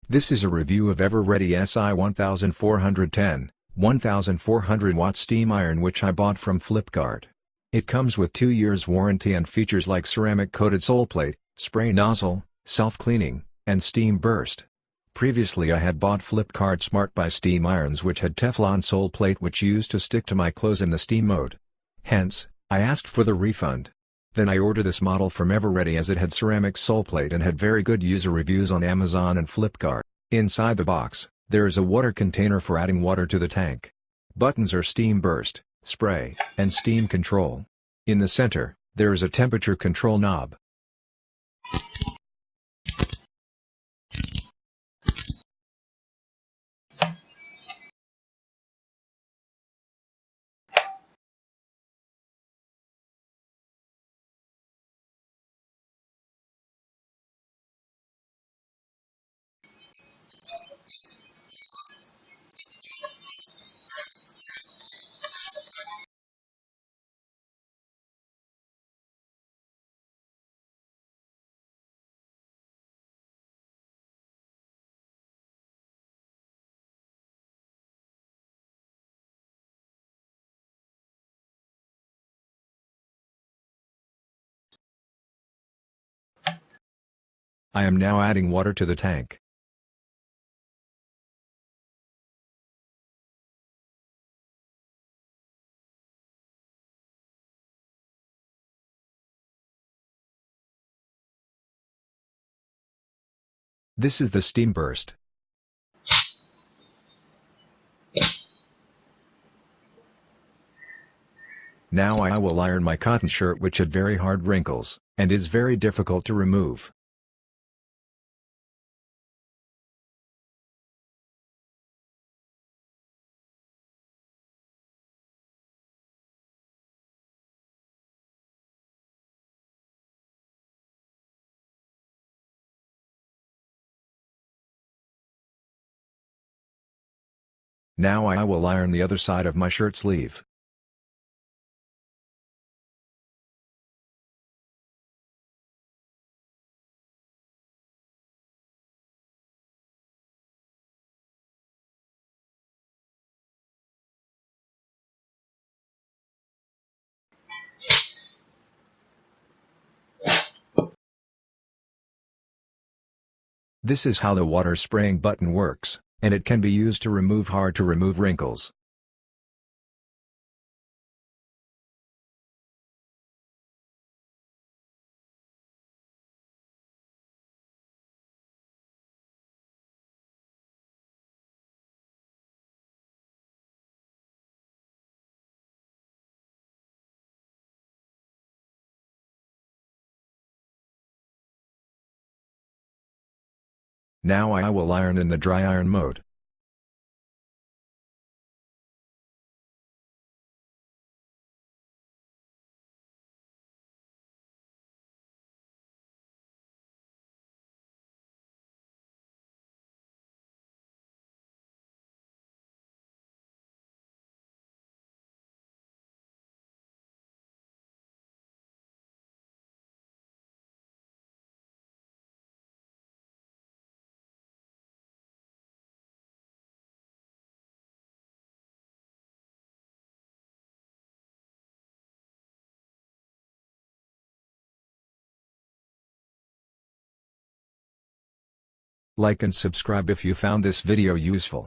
This is a review of Eveready SI1410, 1400 watt steam iron which I bought from Flipkart. It comes with 2 years warranty and features like ceramic coated sole plate, spray nozzle, self-cleaning, and steam burst. Previously I had bought Flipkart Smart Buy steam irons which had Teflon sole plate which used to stick to my clothes in the steam mode. Hence, I asked for the refund. Then I ordered this model from Eveready as it had ceramic sole plate and had very good user reviews on Amazon and Flipkart. Inside the box, there is a water container for adding water to the tank. Buttons are steam burst, spray, and steam control. In the center, there is a temperature control knob. I am now adding water to the tank. This is the steam burst. Now I will iron my cotton shirt which had very hard wrinkles, and is very difficult to remove. Now I will iron the other side of my shirt sleeve. This is how the water spraying button works, and it can be used to remove hard to remove wrinkles. Now I will iron in the dry iron mode. Like and subscribe if you found this video useful.